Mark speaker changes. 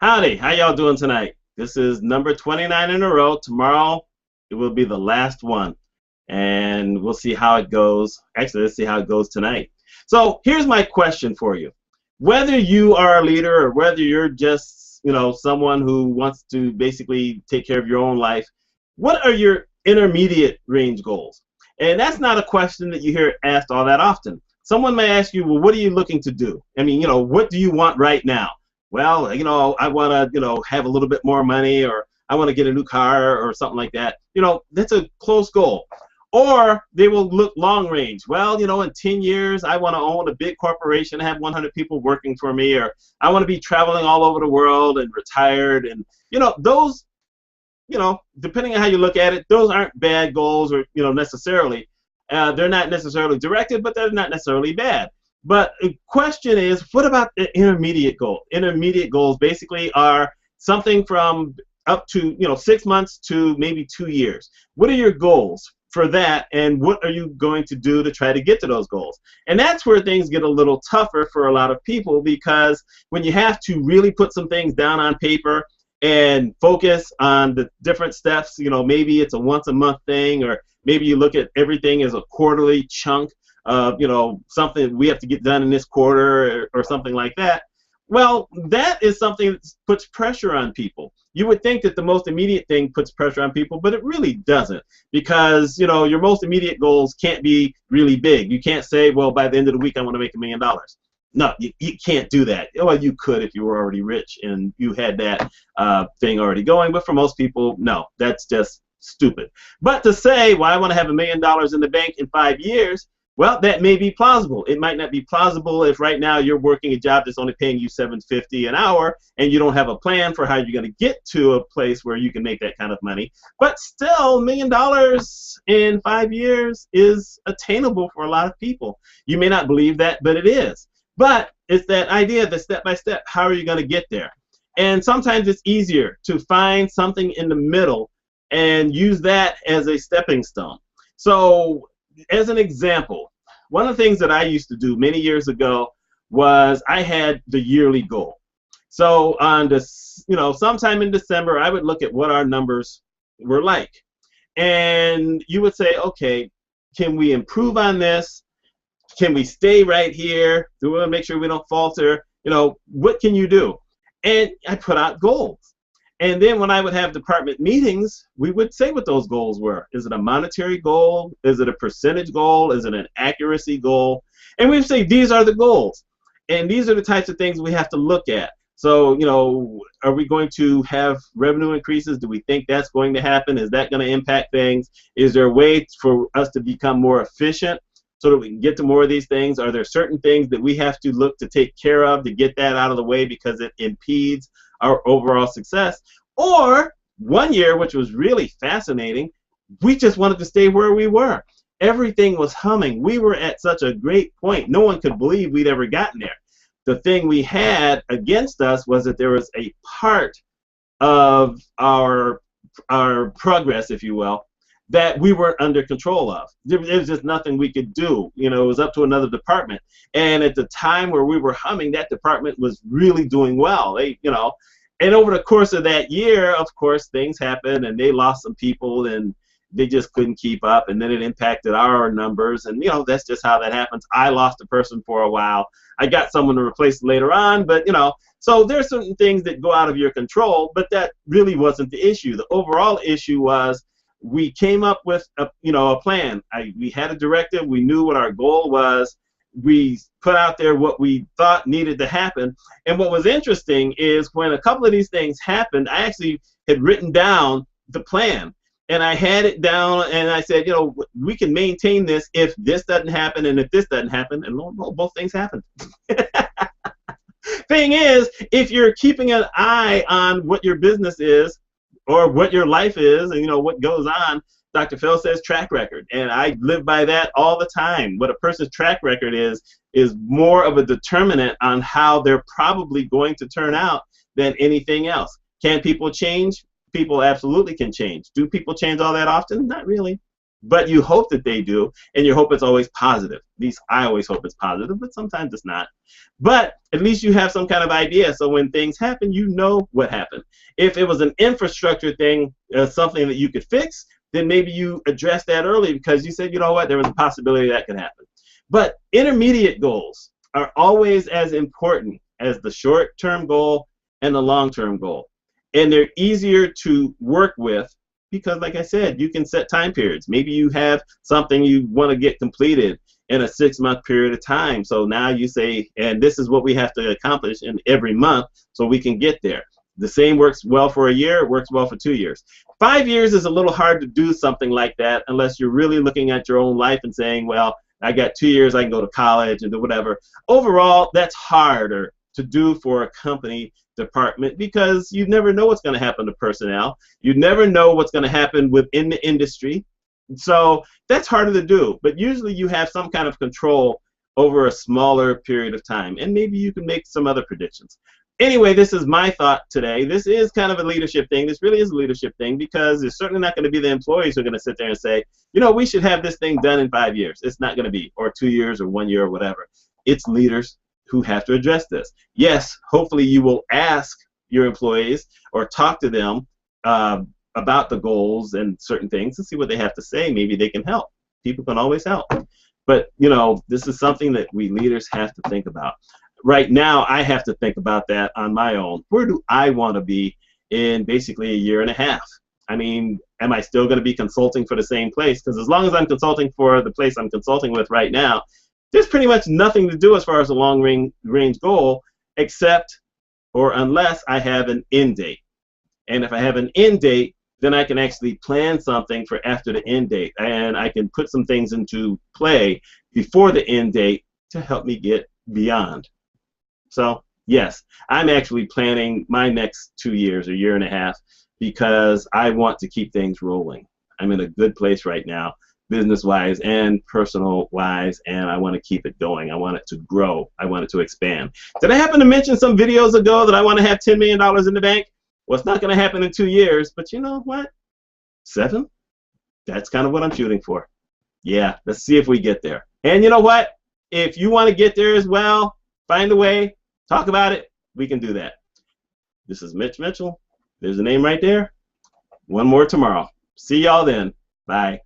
Speaker 1: Howdy, how y'all doing tonight? This is number 29 in a row. Tomorrow it will be the last one, and we'll see how it goes. Actually, let's see how it goes tonight. So here's my question for you. Whether you are a leader or whether you're just, someone who wants to basically take care of your own life, what are your intermediate range goals? And that's not a question that you hear asked all that often. Someone may ask you, well, what are you looking to do? I mean, what do you want right now? Well, I want to, have a little bit more money, or I want to get a new car or something like that. That's a close goal. Or they will look long range. Well, in 10 years, I want to own a big corporation, have 100 people working for me, or I want to be traveling all over the world and retired. And, those, depending on how you look at it, those aren't bad goals or, necessarily. They're not necessarily directed, but they're not necessarily bad. But the question is, what about the intermediate goal? Intermediate goals basically are something from up to 6 months to maybe 2 years. What are your goals for that, and what are you going to do to try to get to those goals? And that's where things get a little tougher for a lot of people, because when you have to really put some things down on paper and focus on the different steps, maybe it's a once a month thing, or maybe you look at everything as a quarterly chunk of, something we have to get done in this quarter, or something like that. Well, that is something that puts pressure on people. You would think that the most immediate thing puts pressure on people, but it really doesn't, because, your most immediate goals can't be really big. You can't say, well, by the end of the week, I want to make $1 million. No, you can't do that. Well, you could if you were already rich and you had that thing already going, but for most people, no, that's just stupid. But to say, well, I want to have $1 million in the bank in 5 years, well, that may be plausible. It might not be plausible if right now you're working a job that's only paying you $7.50 an hour and you don't have a plan for how you're going to get to a place where you can make that kind of money. But still, $1 million in 5 years is attainable for a lot of people. You may not believe that, but it is. But it's that idea, the step-by-step, how are you going to get there? And sometimes it's easier to find something in the middle and use that as a stepping stone. So, as an example, one of the things that I used to do many years ago was I had the yearly goal. So on this, sometime in December, I would look at what our numbers were like, and you would say, okay, can we improve on this? Can we stay right here? Do we want to make sure we don't falter? What can you do? And I put out goals. And then when I would have department meetings, we would say what those goals were. Is it a monetary goal? Is it a percentage goal? Is it an accuracy goal? And we'd say, these are the goals. And these are the types of things we have to look at. So, are we going to have revenue increases? Do we think that's going to happen? Is that going to impact things? Is there a way for us to become more efficient so that we can get to more of these things? Are there certain things that we have to look to take care of to get that out of the way because it impedes our overall success? Or one year, which was really fascinating, we just wanted to stay where we were. Everything was humming. We were at such a great point. No one could believe we'd ever gotten there. The thing we had against us was that there was a part of our progress, if you will, that we weren't under control of. There was just nothing we could do. It was up to another department. And at the time where we were humming, that department was really doing well. And over the course of that year, of course, things happened, and they lost some people, and they just couldn't keep up, and then it impacted our numbers, and that's just how that happens. I lost a person for a while. I got someone to replace later on, but so there's certain things that go out of your control, but that really wasn't the issue. The overall issue was we came up with a plan. We had a directive. We knew what our goal was. We put out there what we thought needed to happen. And what was interesting is when a couple of these things happened, I actually had written down the plan. And I had it down, and I said, we can maintain this if this doesn't happen and if this doesn't happen. And lo and behold, both things happened. Thing is, if you're keeping an eye on what your business is or what your life is and, what goes on, Dr. Phil says track record, and I live by that all the time. What a person's track record is more of a determinant on how they're probably going to turn out than anything else. Can people change? People absolutely can change. Do people change all that often? Not really. but you hope that they do, and your hope is always positive. At least I always hope it's positive, but sometimes it's not. But at least you have some kind of idea, so when things happen, you know what happened. If it was an infrastructure thing, something that you could fix, then maybe you address that early because you said, you know what, there was a possibility that could happen. But intermediate goals are always as important as the short-term goal and the long-term goal. And they're easier to work with because, like I said, you can set time periods. Maybe you have something you want to get completed in a 6-month period of time. So now you say, and this is what we have to accomplish in every month so we can get there. The same works well for a year, it works well for 2 years. 5 years is a little hard to do something like that unless you're really looking at your own life and saying, well, I got 2 years, I can go to college and do whatever. Overall, that's harder to do for a company department because you never know what's going to happen to personnel. You never know what's going to happen within the industry. So that's harder to do. But usually you have some kind of control over a smaller period of time. And maybe you can make some other predictions. Anyway, this is my thought today. This is kind of a leadership thing. This really is a leadership thing because it's certainly not going to be the employees who are going to sit there and say, you know, we should have this thing done in 5 years. It's not going to be, or 2 years, or 1 year, or whatever. It's leaders who have to address this. Yes, hopefully you will ask your employees or talk to them about the goals and certain things and see what they have to say. Maybe they can help. People can always help. But, you know, this is something that we leaders have to think about. Right now, I have to think about that on my own. Where do I want to be in basically a year and a half? I mean, am I still going to be consulting for the same place? Because as long as I'm consulting for the place I'm consulting with right now, there's pretty much nothing to do as far as a long-range goal except or unless I have an end date. And if I have an end date, then I can actually plan something for after the end date. And I can put some things into play before the end date to help me get beyond. So, yes, I'm actually planning my next 2 years or year and a half because I want to keep things rolling. I'm in a good place right now, business-wise and personal-wise, and I want to keep it going. I want it to grow. I want it to expand. Did I happen to mention some videos ago that I want to have $10 million in the bank? Well, it's not going to happen in 2 years, but you know what? 7? That's kind of what I'm shooting for. Yeah, let's see if we get there. And you know what? If you want to get there as well, find a way. Talk about it. We can do that. This is Mitch Mitchell. There's a name right there. One more tomorrow. See y'all then. Bye.